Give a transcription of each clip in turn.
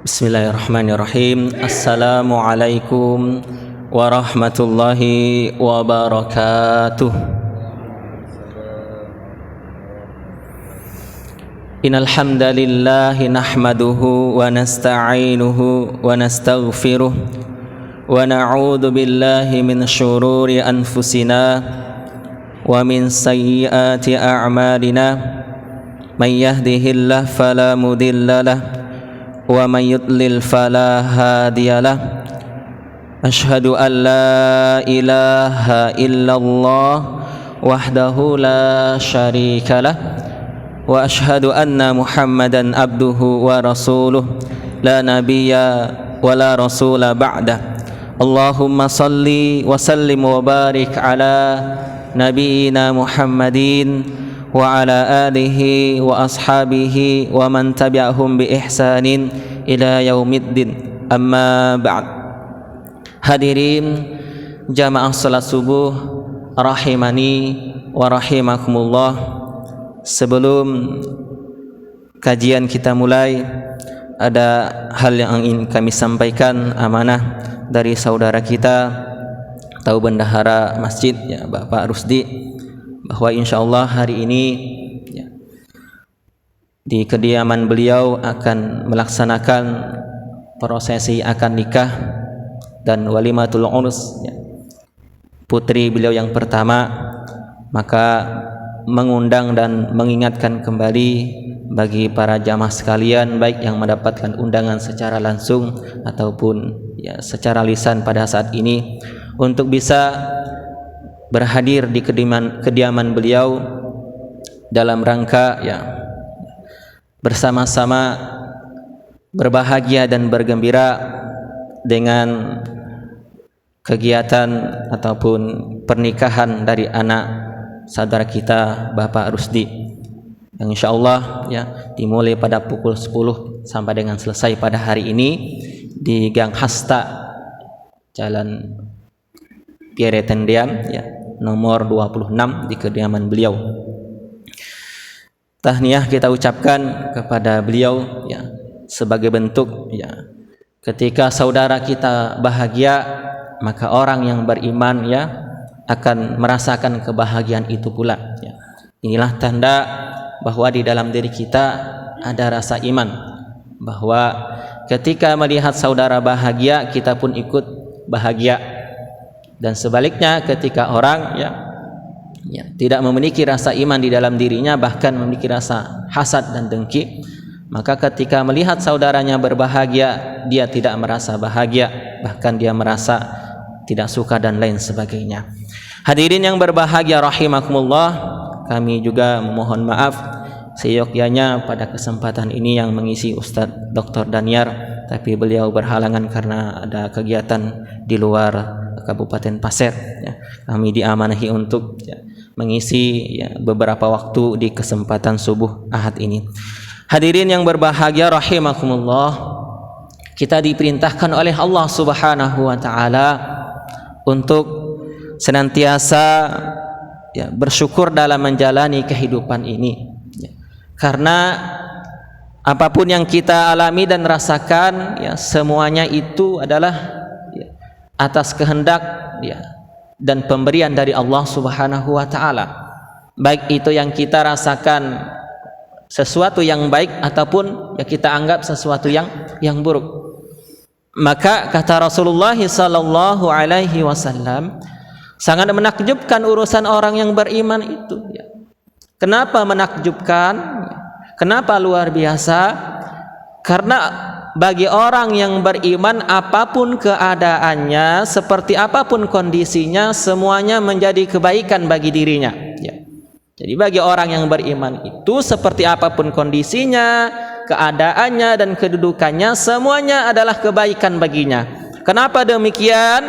Bismillahirrahmanirrahim. Assalamualaikum warahmatullahi wabarakatuh. Innal hamdalillah nahmaduhu wa nasta'inuhu wa nastaghfiruh wa na'udzu billahi min syururi anfusina wa min sayyiati a'malina. May yahdihillahu fala mudilla lahu wa may yudlil fala hadiyalah. Asyhadu an la ilaha illallah wahdahu la syarikalah wa asyhadu anna Muhammadan abduhu wa rasuluh la nabiyya wa la rasula ba'dah. Allahumma salli wa sallim wa barik ala nabiyyina Muhammadin wa ala alihi wa ashabihi wa man tabi'ahum bi ihsanin ila yaumiddin. Amma ba'd. Hadirin jamaah salat subuh rahimani wa rahimakumullah. Sebelum kajian kita mulai, ada hal yang ingin kami sampaikan, amanah dari saudara kita atau bendahara masjid ya, Bapak Rusdi, bahwa insyaallah hari ini ya, di kediaman beliau akan melaksanakan prosesi akad nikah dan walimatul urus ya, putri beliau yang pertama. Maka mengundang dan mengingatkan kembali bagi para jamaah sekalian, baik yang mendapatkan undangan secara langsung ataupun ya secara lisan pada saat ini, untuk bisa berhadir di kediaman beliau dalam rangka ya bersama-sama berbahagia dan bergembira dengan kegiatan ataupun pernikahan dari anak saudara kita Bapak Rusdi, yang insyaallah ya dimulai pada pukul 10 sampai dengan selesai pada hari ini di Gang Hasta, Jalan Pierre Tendian ya, nomor 26 di kediaman beliau. Tahniah kita ucapkan kepada beliau ya, sebagai bentuk ya, ketika saudara kita bahagia, maka orang yang beriman ya akan merasakan kebahagiaan itu pula ya. Inilah tanda bahwa di dalam diri kita ada rasa iman, bahwa ketika melihat saudara bahagia, kita pun ikut bahagia. Dan sebaliknya, ketika orang ya tidak memiliki rasa iman di dalam dirinya, bahkan memiliki rasa hasad dan dengki, maka ketika melihat saudaranya berbahagia, dia tidak merasa bahagia, bahkan dia merasa tidak suka dan lain sebagainya. Hadirin yang berbahagia rahimakumullah, kami juga memohon maaf seyogyanya pada kesempatan ini yang mengisi Ustadz Dr. Daniar, tapi beliau berhalangan karena ada kegiatan di luar Kabupaten Pasir ya. Kami diamanahi untuk ya, mengisi ya, beberapa waktu di kesempatan subuh Ahad ini. Hadirin yang berbahagia rahimakumullah, kita diperintahkan oleh Allah Subhanahu wa taala untuk senantiasa ya, bersyukur dalam menjalani kehidupan ini ya. Karena apapun yang kita alami dan rasakan ya, semuanya itu adalah atas kehendak ya, dan pemberian dari Allah Subhanahu wa taala. Baik itu yang kita rasakan sesuatu yang baik ataupun ya kita anggap sesuatu yang buruk. Maka kata Rasulullah sallallahu alaihi wasallam, sangat menakjubkan urusan orang yang beriman itu ya. Kenapa menakjubkan? Kenapa luar biasa? Karena bagi orang yang beriman, apapun keadaannya, seperti apapun kondisinya, semuanya menjadi kebaikan bagi dirinya ya. Jadi bagi orang yang beriman itu, seperti apapun kondisinya, keadaannya dan kedudukannya, semuanya adalah kebaikan baginya. Kenapa demikian?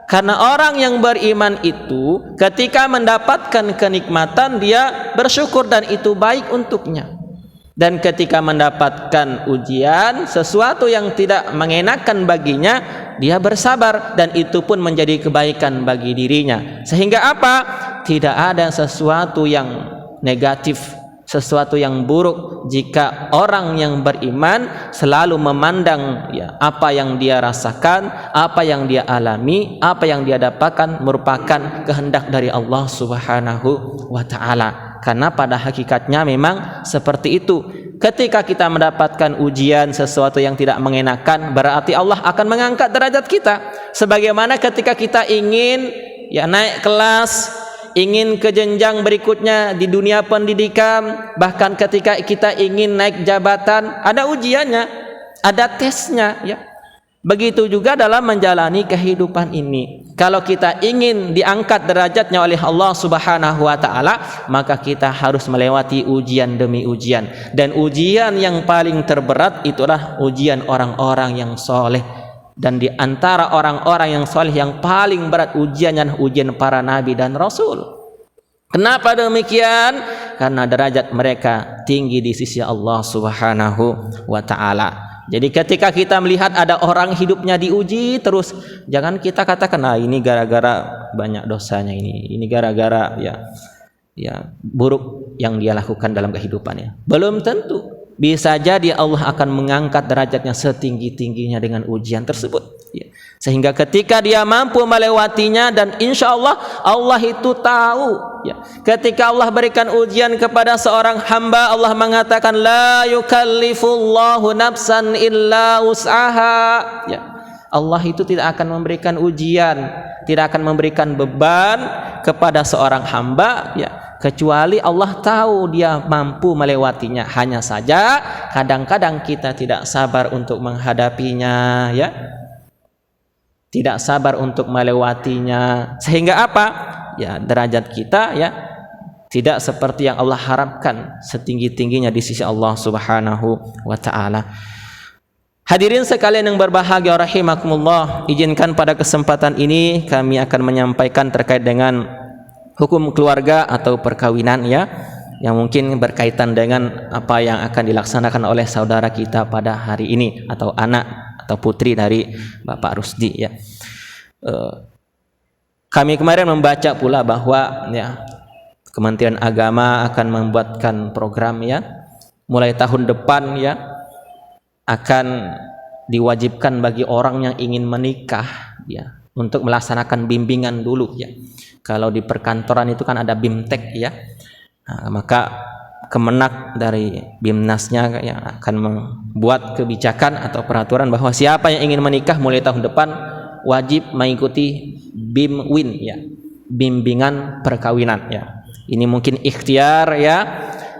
Karena orang yang beriman itu ketika mendapatkan kenikmatan, dia bersyukur dan itu baik untuknya. Dan ketika mendapatkan ujian, sesuatu yang tidak mengenakan baginya, dia bersabar dan itu pun menjadi kebaikan bagi dirinya. Sehingga apa? Tidak ada sesuatu yang negatif sesuatu yang buruk jika orang yang beriman selalu memandang ya apa yang dia rasakan, apa yang dia alami, apa yang dia dapatkan merupakan kehendak dari Allah Subhanahu wa taala. Karena pada hakikatnya memang seperti itu. Ketika kita mendapatkan ujian sesuatu yang tidak mengenakan, berarti Allah akan mengangkat derajat kita. Sebagaimana ketika kita ingin ya naik kelas, ingin ke jenjang berikutnya di dunia pendidikan, bahkan ketika kita ingin naik jabatan, ada ujiannya, ada tesnya ya. Begitu juga dalam menjalani kehidupan ini. Kalau kita ingin diangkat derajatnya oleh Allah Subhanahu wa taala, maka kita harus melewati ujian demi ujian. Dan ujian yang paling terberat itulah ujian orang-orang yang soleh. Dan di antara orang-orang yang soleh yang paling berat ujiannya ujian para nabi dan rasul. Kenapa demikian? Karena derajat mereka tinggi di sisi Allah Subhanahu wa taala. Jadi ketika kita melihat ada orang hidupnya diuji terus, jangan kita katakan ini gara-gara banyak dosanya, ini gara-gara ya buruk yang dia lakukan dalam kehidupannya. Belum tentu. Bisa jadi Allah akan mengangkat derajatnya setinggi-tingginya dengan ujian tersebut ya. Sehingga ketika dia mampu melewatinya, dan insya Allah Allah itu tahu ya. Ketika Allah berikan ujian kepada seorang hamba, Allah mengatakan la yukallifullahu nafsan illa wus'aha ya. Allah itu tidak akan memberikan ujian, tidak akan memberikan beban kepada seorang hamba ya, kecuali Allah tahu dia mampu melewatinya. Hanya saja kadang-kadang kita tidak sabar untuk menghadapinya ya, tidak sabar untuk melewatinya, sehingga apa ya, derajat kita ya tidak seperti yang Allah harapkan, setinggi-tingginya di sisi Allah Subhanahu wa taala. Hadirin sekalian yang berbahagia rahimakumullah, izinkan pada kesempatan ini kami akan menyampaikan terkait dengan hukum keluarga atau perkawinan ya, yang mungkin berkaitan dengan apa yang akan dilaksanakan oleh saudara kita pada hari ini, atau anak atau putri dari Bapak Rusdi ya. Kami kemarin membaca pula bahwa ya Kementerian Agama akan membuatkan program ya, mulai tahun depan ya akan diwajibkan bagi orang yang ingin menikah ya untuk melaksanakan bimbingan dulu ya. Kalau di perkantoran itu kan ada BIMTEK ya. Nah, maka Kemenak dari BIMNASnya ya akan membuat kebijakan atau peraturan bahwa siapa yang ingin menikah mulai tahun depan wajib mengikuti BIMWIN ya, bimbingan perkawinan ya. Ini mungkin ikhtiar ya,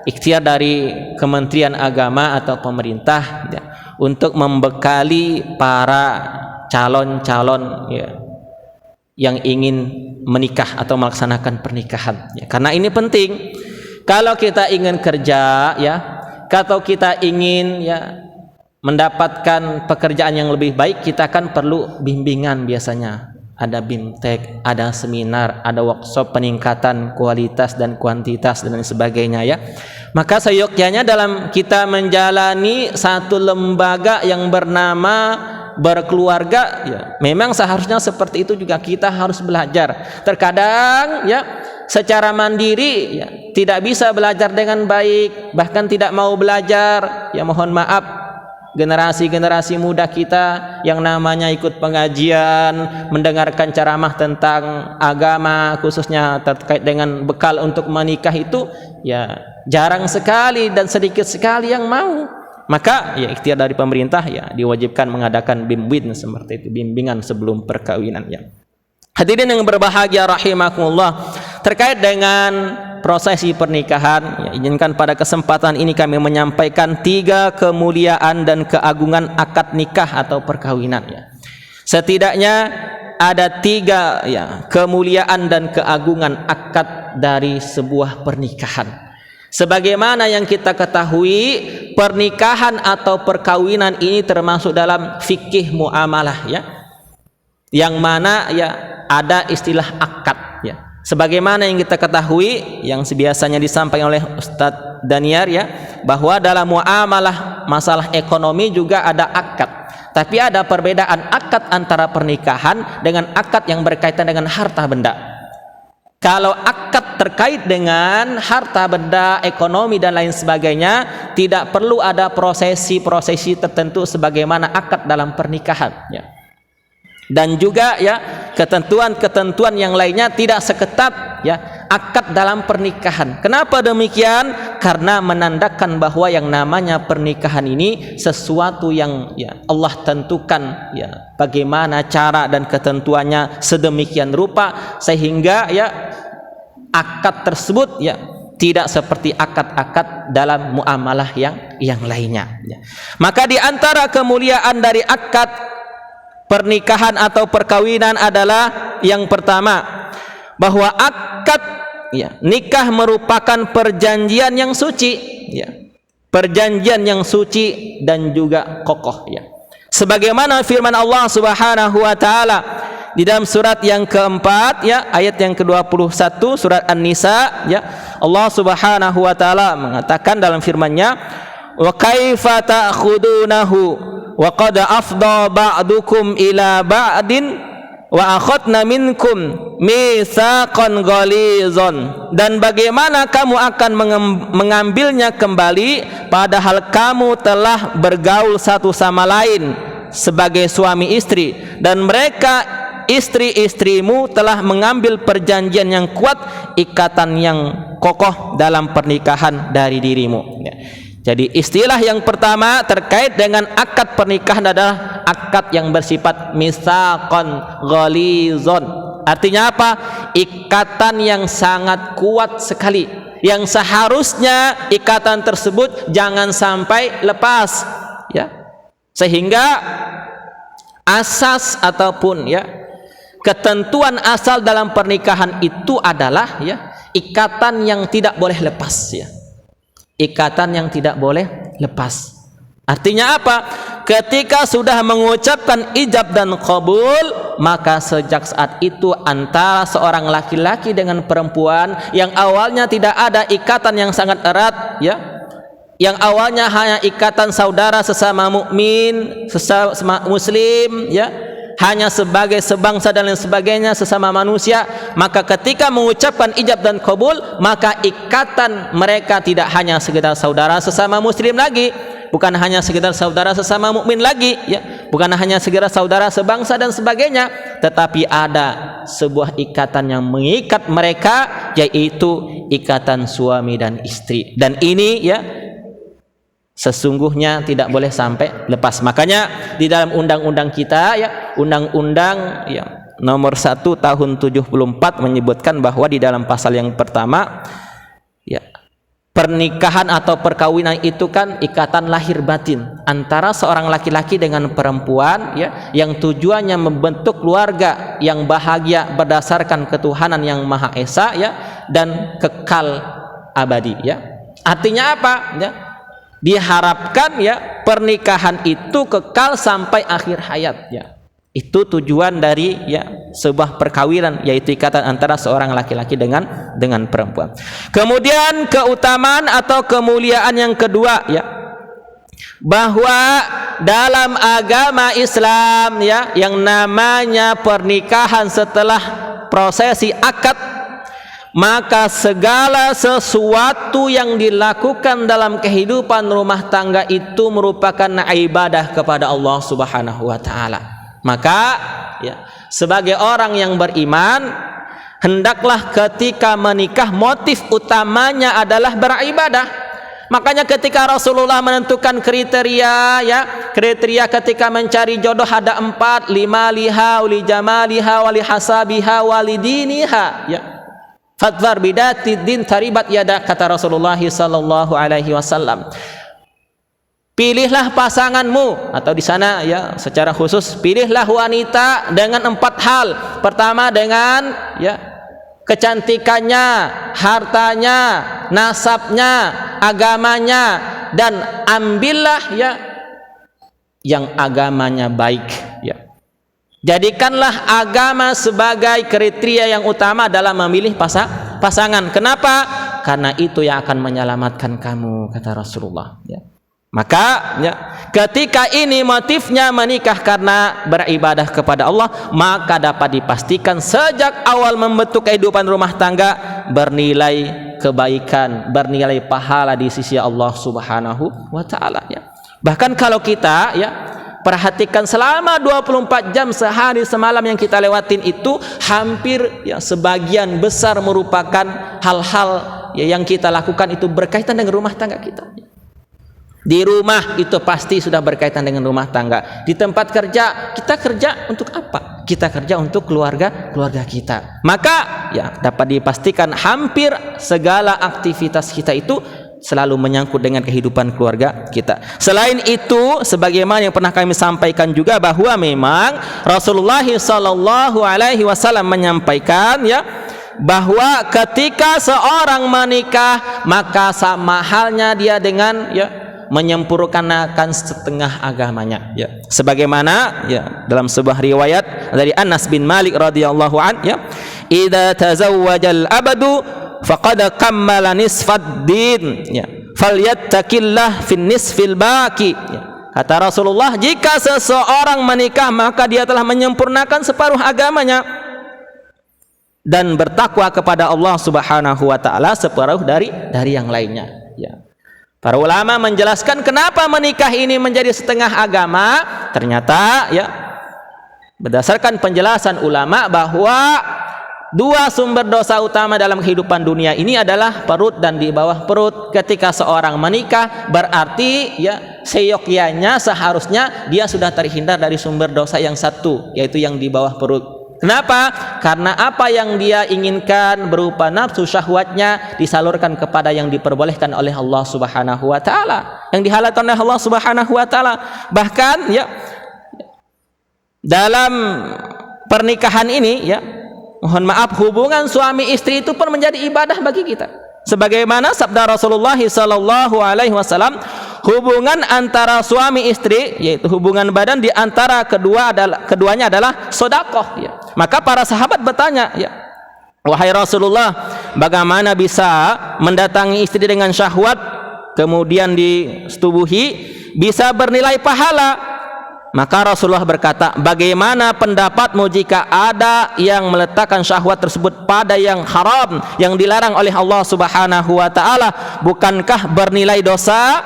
ikhtiar dari Kementerian Agama atau pemerintah ya, untuk membekali para calon-calon ya yang ingin menikah atau melaksanakan pernikahan ya. Karena ini penting. Kalau kita ingin kerja ya, kalau kita ingin ya mendapatkan pekerjaan yang lebih baik, kita kan perlu bimbingan biasanya. Ada BIMTEK, ada seminar, ada workshop peningkatan kualitas dan kuantitas dan lain sebagainya ya. Maka seyogyanya dalam kita menjalani satu lembaga yang bernama berkeluarga ya, memang seharusnya seperti itu juga kita harus belajar. Terkadang ya secara mandiri ya tidak bisa belajar dengan baik, bahkan tidak mau belajar ya, mohon maaf. Generasi-generasi muda kita yang namanya ikut pengajian, mendengarkan ceramah tentang agama khususnya terkait dengan bekal untuk menikah itu ya jarang sekali dan sedikit sekali yang mau. Maka ya ikhtiar dari pemerintah ya diwajibkan mengadakan BIMWIN seperti itu, bimbingan sebelum perkawinan ya. Hadirin yang berbahagia rahimakumullah, terkait dengan prosesi pernikahan ya, izinkan pada kesempatan ini kami menyampaikan 3 kemuliaan dan keagungan akad nikah atau perkawinan ya. Setidaknya ada 3 ya kemuliaan dan keagungan akad dari sebuah pernikahan. Sebagaimana yang kita ketahui, pernikahan atau perkawinan ini termasuk dalam fikih muamalah ya, yang mana ya ada istilah akad ya. Sebagaimana yang kita ketahui, yang biasanya disampaikan oleh Ustadz Daniar ya, bahwa dalam muamalah masalah ekonomi juga ada akad. Tapi ada perbedaan akad antara pernikahan dengan akad yang berkaitan dengan harta benda. Kalau akad terkait dengan harta benda, ekonomi dan lain sebagainya, tidak perlu ada prosesi-prosesi tertentu sebagaimana akad dalam pernikahan, ya. Dan juga ya ketentuan-ketentuan yang lainnya tidak seketat ya akad dalam pernikahan. Kenapa demikian? Karena menandakan bahwa yang namanya pernikahan ini sesuatu yang ya Allah tentukan ya bagaimana cara dan ketentuannya sedemikian rupa sehingga ya akad tersebut ya tidak seperti akad-akad dalam muamalah yang lainnya ya. Maka di antara kemuliaan dari akad pernikahan atau perkawinan adalah yang pertama bahwa akad ya nikah merupakan perjanjian yang suci ya, perjanjian yang suci dan juga kokoh ya, sebagaimana firman Allah Subhanahu wa taala di dalam surat yang keempat ya ayat yang ke-21 surat An-Nisa ya, Allah Subhanahu wa taala mengatakan dalam firman-Nya, wa kaifa ta'khudunahu wa qad afdha ba'dukum ila ba'din wa akhadna minkum mitsaqan ghalizan, dan bagaimana kamu akan mengambilnya kembali padahal kamu telah bergaul satu sama lain sebagai suami istri dan mereka istri-istrimu telah mengambil perjanjian yang kuat, ikatan yang kokoh dalam pernikahan dari dirimu ya. Jadi istilah yang pertama terkait dengan akad pernikahan adalah akad yang bersifat mitsaqan ghalizan. Artinya apa? Ikatan yang sangat kuat sekali, yang seharusnya ikatan tersebut jangan sampai lepas ya. Sehingga asas ataupun ya ketentuan asal dalam pernikahan itu adalah ya ikatan yang tidak boleh lepas ya. Ikatan yang tidak boleh lepas. Artinya apa? Ketika sudah mengucapkan ijab dan qabul, maka sejak saat itu antara seorang laki-laki dengan perempuan yang awalnya tidak ada ikatan yang sangat erat ya, yang awalnya hanya ikatan saudara sesama mukmin, sesama muslim ya, hanya sebagai sebangsa dan lain sebagainya, sesama manusia, maka ketika mengucapkan ijab dan qabul, maka ikatan mereka tidak hanya sekedar saudara sesama muslim lagi, bukan hanya sekedar saudara sesama mukmin lagi ya, bukan hanya sekedar saudara sebangsa dan sebagainya, tetapi ada sebuah ikatan yang mengikat mereka, yaitu ikatan suami dan istri. Dan ini ya sesungguhnya tidak boleh sampai lepas. Makanya di dalam undang-undang kita ya, undang-undang ya nomor 1 tahun 74 menyebutkan bahwa di dalam pasal yang pertama ya pernikahan atau perkawinan itu kan ikatan lahir batin antara seorang laki-laki dengan perempuan ya, yang tujuannya membentuk keluarga yang bahagia berdasarkan ketuhanan yang Maha Esa ya, dan kekal abadi ya. Artinya apa ya? Diharapkan ya pernikahan itu kekal sampai akhir hayat ya. Itu tujuan dari ya sebuah perkawinan, yaitu ikatan antara seorang laki-laki dengan perempuan. Kemudian keutamaan atau kemuliaan yang kedua ya, bahwa dalam agama Islam ya yang namanya pernikahan setelah prosesi akad, maka segala sesuatu yang dilakukan dalam kehidupan rumah tangga itu merupakan ibadah kepada Allah Subhanahu wa taala. Maka ya sebagai orang yang beriman, hendaklah ketika menikah motif utamanya adalah beribadah. Makanya ketika Rasulullah menentukan kriteria ya, kriteria ketika mencari jodoh ada 4, 5 liha, wali jamaliha, wali hasabiha, wali diniha ya. Fadfar bidati din taribat yada, kata Rasulullah sallallahu alaihi wasallam. Pilihlah pasanganmu, atau di sana ya secara khusus pilihlah wanita dengan 4 hal. Pertama dengan ya kecantikannya, hartanya, nasabnya, agamanya, dan ambillah ya yang agamanya baik ya. Jadikanlah agama sebagai kriteria yang utama dalam memilih pasangan. Kenapa? Karena itu yang akan menyelamatkan kamu, kata Rasulullah ya. Maka ya, ketika ini motifnya menikah karena beribadah kepada Allah, maka dapat dipastikan sejak awal membentuk kehidupan rumah tangga bernilai kebaikan, bernilai pahala di sisi Allah Subhanahu wa taala ya. Bahkan kalau kita ya perhatikan selama 24 jam sehari semalam yang kita lewatin itu hampir ya sebagian besar merupakan hal-hal ya, yang kita lakukan itu berkaitan dengan rumah tangga kita. Di rumah itu pasti sudah berkaitan dengan rumah tangga. Di tempat kerja, kita kerja untuk apa? Kita kerja untuk keluarga kita. Maka ya dapat dipastikan hampir segala aktivitas kita itu selalu menyangkut dengan kehidupan keluarga kita. Selain itu, sebagaimana yang pernah kami sampaikan juga bahwa memang Rasulullah sallallahu alaihi wasallam menyampaikan ya bahwa ketika seorang menikah maka sama halnya dia dengan ya menyempurnakan setengah agamanya ya. Sebagaimana ya dalam sebuah riwayat dari Anas bin Malik radhiyallahu an ya, idza tazawwajal abadu faqad kammala nisfad din ya, falyattaqillah fin nisfil baqi ya. Kata Rasulullah, jika seseorang menikah maka dia telah menyempurnakan separuh agamanya dan bertakwa kepada Allah Subhanahu wa taala separuh dari yang lainnya ya. Para ulama menjelaskan kenapa menikah ini menjadi setengah agama. Ternyata ya berdasarkan penjelasan ulama bahwa dua sumber dosa utama dalam kehidupan dunia ini adalah perut dan di bawah perut. Ketika seorang menikah berarti ya seyogyanya seharusnya dia sudah terhindar dari sumber dosa yang satu, yaitu yang di bawah perut. Kenapa? Karena apa yang dia inginkan berupa nafsu syahwatnya disalurkan kepada yang diperbolehkan oleh Allah Subhanahu wa taala, yang dihalalkan oleh Allah Subhanahu wa taala. Bahkan ya dalam pernikahan ini ya, mohon maaf, hubungan suami istri itu pun menjadi ibadah bagi kita. Sebagaimana sabda Rasulullah sallallahu alaihi wasallam, hubungan antara suami istri yaitu hubungan badan di antara keduanya adalah sedekah ya. Maka para sahabat bertanya ya, wahai Rasulullah, bagaimana bisa mendatangi istri dengan syahwat kemudian disetubuhi bisa bernilai pahala? Maka Rasulullah berkata, bagaimana pendapatmu jika ada yang meletakkan syahwat tersebut pada yang haram, yang dilarang oleh Allah Subhanahu wa taala, bukankah bernilai dosa?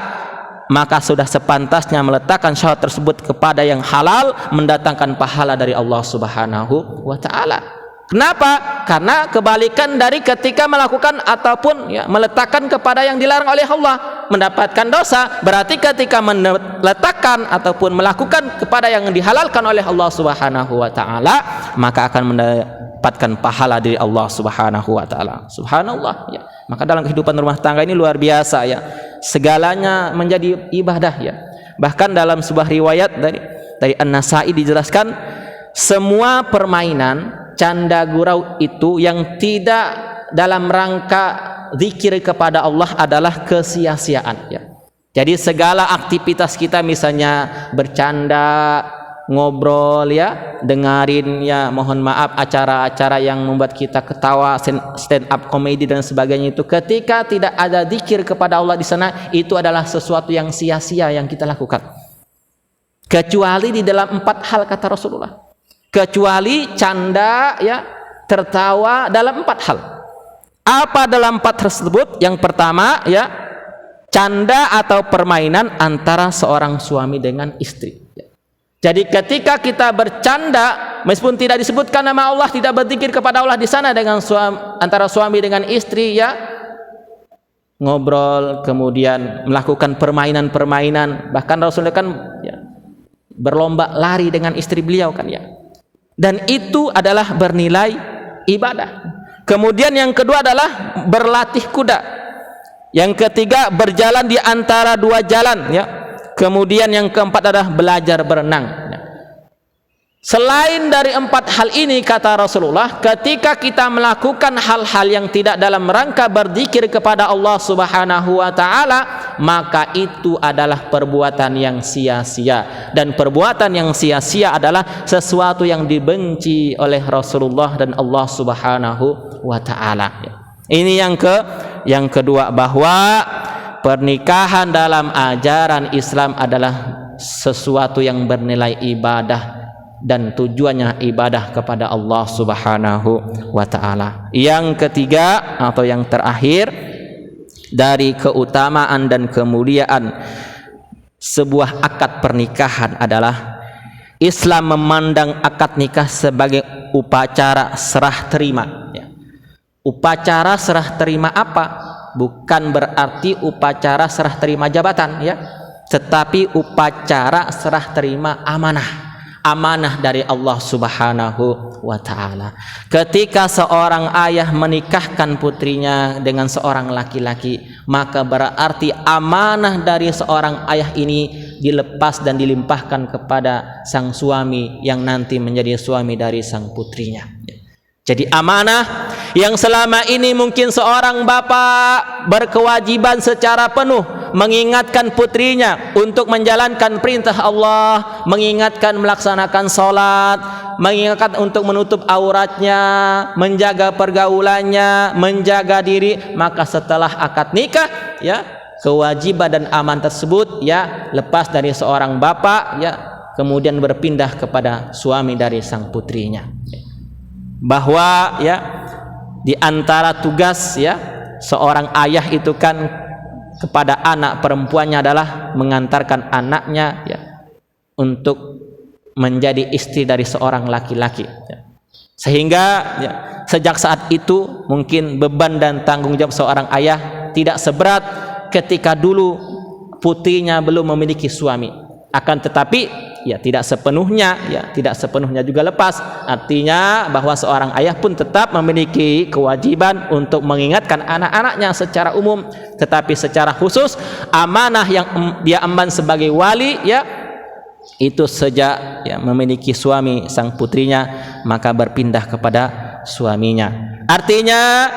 Maka sudah sepantasnya meletakkan syahwat tersebut kepada yang halal, mendatangkan pahala dari Allah Subhanahu wa taala. Kenapa? Karena kebalikan dari ketika melakukan ataupun ya, meletakkan kepada yang dilarang oleh Allah, mendapatkan dosa. Berarti ketika meletakkan ataupun melakukan kepada yang dihalalkan oleh Allah Subhanahu wa taala, maka akan mendapatkan pahala dari Allah Subhanahu wa taala. Subhanallah ya. Maka dalam kehidupan rumah tangga ini luar biasa ya. Segalanya menjadi ibadah ya. Bahkan dalam sebuah riwayat dari An-Nasa'i dijelaskan, semua permainan canda gurau itu yang tidak dalam rangka zikir kepada Allah adalah kesia-siaan ya. Jadi segala aktivitas kita misalnya bercanda, ngobrol ya, dengerin ya, mohon maaf acara-acara yang membuat kita ketawa, stand up comedy dan sebagainya, itu ketika tidak ada zikir kepada Allah di sana, itu adalah sesuatu yang sia-sia yang kita lakukan. Kecuali di dalam 4 hal kata Rasulullah. Kecuali canda ya, tertawa dalam 4 hal. Apa dalam 4 tersebut? Yang pertama ya, canda atau permainan antara seorang suami dengan istri. Jadi ketika kita bercanda, meskipun tidak disebutkan nama Allah, tidak berzikir kepada Allah di sana dengan antara suami dengan istri ya, ngobrol kemudian melakukan permainan-permainan, bahkan Rasulullah kan ya, berlomba lari dengan istri beliau kan ya. Dan itu adalah bernilai ibadah. Kemudian yang kedua adalah berlatih kuda. Yang ketiga berjalan di antara 2 jalan ya. Kemudian yang keempat adalah belajar berenang. Selain dari 4 hal ini kata Rasulullah, ketika kita melakukan hal-hal yang tidak dalam rangka berzikir kepada Allah Subhanahu wa taala, maka itu adalah perbuatan yang sia-sia, dan perbuatan yang sia-sia adalah sesuatu yang dibenci oleh Rasulullah dan Allah Subhanahu wa taala. Ini yang kedua, bahwa pernikahan dalam ajaran Islam adalah sesuatu yang bernilai ibadah dan tujuannya ibadah kepada Allah Subhanahu wa taala. Yang ketiga atau yang terakhir dari keutamaan dan kemuliaan sebuah akad pernikahan adalah Islam memandang akad nikah sebagai upacara serah terima. Upacara serah terima apa? Bukan berarti upacara serah terima jabatan, ya, tetapi upacara serah terima amanah dari Allah Subhanahu wa taala. Ketika seorang ayah menikahkan putrinya dengan seorang laki-laki, maka berarti amanah dari seorang ayah ini dilepas dan dilimpahkan kepada sang suami yang nanti menjadi suami dari sang putrinya. Jadi amanah yang selama ini mungkin seorang bapak berkewajiban secara penuh mengingatkan putrinya untuk menjalankan perintah Allah, mengingatkan melaksanakan sholat, mengingatkan untuk menutup auratnya, menjaga pergaulannya, menjaga diri. Maka setelah akad nikah, ya, kewajiban dan aman tersebut, ya, lepas dari seorang bapak, ya, kemudian berpindah kepada suami dari sang putrinya. Bahwa, ya, di antara tugas, ya, seorang ayah itu kan kepada anak perempuannya adalah mengantarkan anaknya, ya, untuk menjadi istri dari seorang laki-laki, ya. Sehingga, ya, sejak saat itu mungkin beban dan tanggung jawab seorang ayah tidak seberat ketika dulu putrinya belum memiliki suami. Akan tetapi, ya, tidak sepenuhnya juga lepas. Artinya bahwa seorang ayah pun tetap memiliki kewajiban untuk mengingatkan anak-anaknya secara umum, tetapi secara khusus amanah yang dia emban sebagai wali, ya, itu sejak, ya, memiliki suami sang putrinya maka berpindah kepada suaminya. Artinya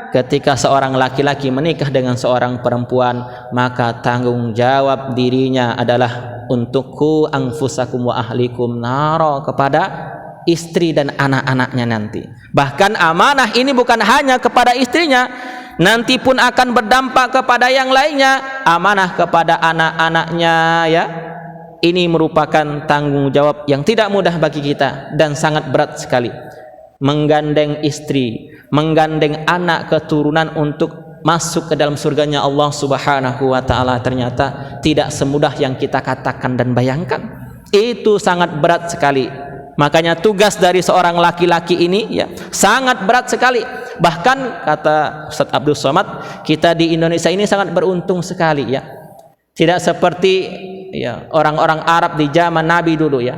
ketika seorang laki-laki menikah dengan seorang perempuan, maka tanggung jawab dirinya adalah untuk ku anfusakum wa ahlikum naro, kepada istri dan anak-anaknya nanti. Bahkan amanah ini bukan hanya kepada istrinya, nanti pun akan berdampak kepada yang lainnya, amanah kepada anak-anaknya, ya. Ini merupakan tanggung jawab yang tidak mudah bagi kita dan sangat berat sekali. Menggandeng istri, menggandeng anak keturunan untuk masuk ke dalam surganya Allah Subhanahu wa taala ternyata tidak semudah yang kita katakan dan bayangkan. Itu sangat berat sekali. Makanya tugas dari seorang laki-laki ini, ya, sangat berat sekali. Bahkan kata Ustaz Abdul Somad, kita di Indonesia ini sangat beruntung sekali, ya. Tidak seperti, ya, orang-orang Arab di zaman Nabi dulu, ya.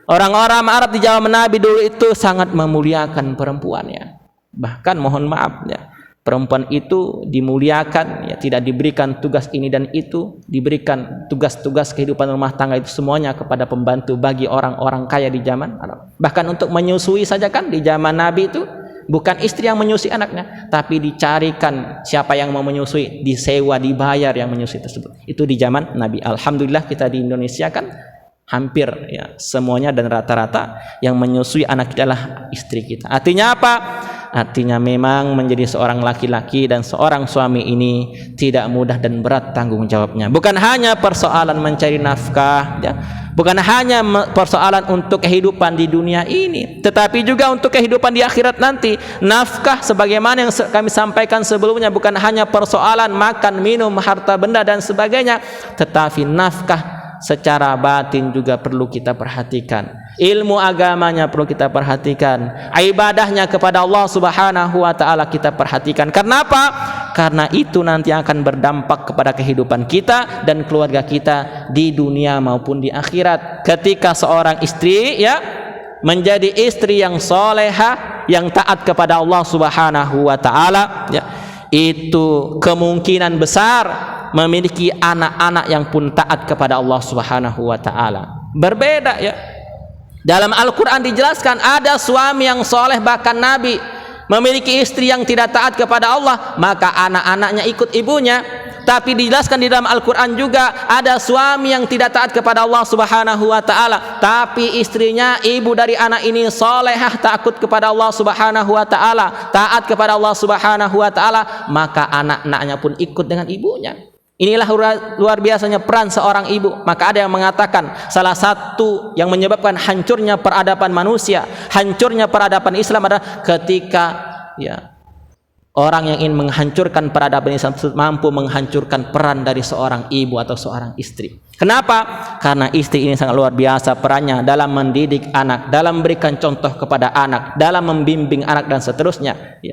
Orang-orang Arab di zaman Nabi dulu itu sangat memuliakan perempuan, ya. Bahkan mohon maaf, ya, perempuan itu dimuliakan, ya, tidak diberikan tugas ini dan itu, diberikan tugas-tugas kehidupan rumah tangga itu semuanya kepada pembantu bagi orang-orang kaya di zaman Arab. Bahkan untuk menyusui saja kan di zaman Nabi itu bukan istri yang menyusui anaknya, tapi dicarikan siapa yang mau menyusui, disewa, dibayar yang menyusui tersebut. Itu di zaman Nabi. Alhamdulillah kita di Indonesia kan hampir, ya, semuanya dan rata-rata yang menyusui anak kita adalah istri kita. Artinya apa? Artinya memang menjadi seorang laki-laki dan seorang suami ini tidak mudah dan berat tanggung jawabnya. Bukan hanya persoalan mencari nafkah, ya, bukan hanya persoalan untuk kehidupan di dunia ini, tetapi juga untuk kehidupan di akhirat nanti. Nafkah sebagaimana yang kami sampaikan sebelumnya bukan hanya persoalan makan, minum, harta benda dan sebagainya, tetapi nafkah secara batin juga perlu kita perhatikan. Ilmu agamanya perlu kita perhatikan. Ibadahnya kepada Allah Subhanahu wa taala kita perhatikan. Karena apa? Karena itu nanti akan berdampak kepada kehidupan kita dan keluarga kita di dunia maupun di akhirat. Ketika seorang istri, ya, menjadi istri yang solehah, yang taat kepada Allah Subhanahu wa taala, ya, itu kemungkinan besar memiliki anak-anak yang pun taat kepada Allah Subhanahu wa taala. Berbeda, ya. Dalam Al-Qur'an dijelaskan ada suami yang soleh, bahkan Nabi memiliki istri yang tidak taat kepada Allah, maka anak-anaknya ikut ibunya. Tapi dijelaskan di dalam Al-Qur'an juga ada suami yang tidak taat kepada Allah Subhanahu wa taala, tapi istrinya, ibu dari anak ini solehah, takut kepada Allah Subhanahu wa taala, taat kepada Allah Subhanahu wa taala, maka anak-anaknya pun ikut dengan ibunya. Inilah luar biasanya peran seorang ibu. Maka ada yang mengatakan salah satu yang menyebabkan hancurnya peradaban manusia, hancurnya peradaban Islam adalah ketika orang yang ingin menghancurkan peradaban Islam mampu menghancurkan peran dari seorang ibu atau seorang istri. Kenapa? Karena istri ini sangat luar biasa perannya dalam mendidik anak, dalam memberikan contoh kepada anak, dalam membimbing anak dan seterusnya.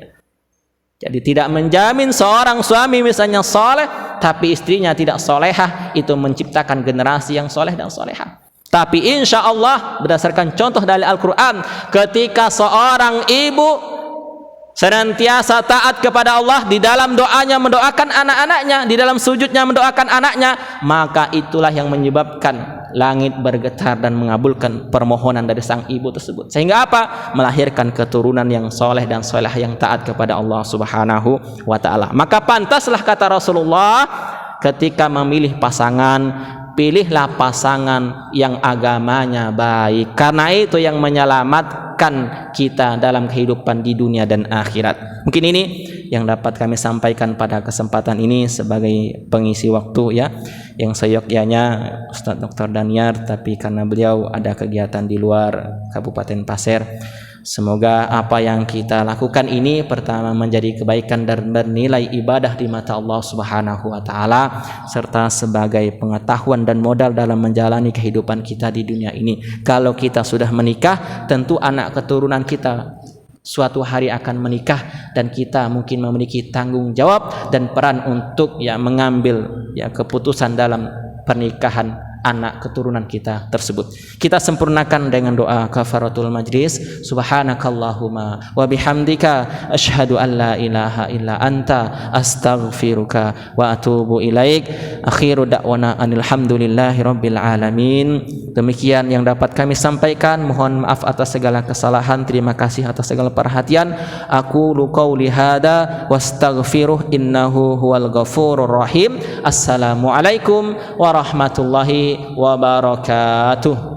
Jadi tidak menjamin seorang suami misalnya soleh tapi istrinya tidak solehah, itu menciptakan generasi yang soleh dan solehah. Tapi insya Allah berdasarkan contoh dari Al-Quran, ketika seorang ibu senantiasa taat kepada Allah, di dalam doanya mendoakan anak-anaknya, di dalam sujudnya mendoakan anaknya, maka itulah yang menyebabkan langit bergetar dan mengabulkan permohonan dari sang ibu tersebut. Sehingga apa? Melahirkan keturunan yang soleh dan soleh yang taat kepada Allah Subhanahu wa ta'ala. Maka pantaslah kata Rasulullah, ketika memilih pasangan, pilihlah pasangan yang agamanya baik, karena itu yang menyelamatkan kita dalam kehidupan di dunia dan akhirat. Mungkin ini yang dapat kami sampaikan pada kesempatan ini sebagai pengisi waktu yang seyogyanya Ustadz Dr. Daniar, tapi karena beliau ada kegiatan di luar Kabupaten Pasir. Semoga apa yang kita lakukan ini pertama menjadi kebaikan dan bernilai ibadah di mata Allah Subhanahu wa ta'ala, serta sebagai pengetahuan dan modal dalam menjalani kehidupan kita di dunia ini. Kalau kita sudah menikah, tentu anak keturunan kita suatu hari akan menikah, dan kita mungkin memiliki tanggung jawab dan peran untuk mengambil keputusan dalam pernikahan anak keturunan kita tersebut. Kita sempurnakan dengan doa kafaratul majlis. Subhanakallahumma wa bihamdika asyhadu an la ilaha illa anta astaghfiruka wa atubu ilaik. Akhiru da'wana alhamdulillahi rabbil alamin. Demikian yang dapat kami sampaikan. Mohon maaf atas segala kesalahan. Terima kasih atas segala perhatian. Aqulu qauli hada wastaghfiruh innahu huwal ghafurur rahim. Assalamualaikum warahmatullahi wabarakatuh.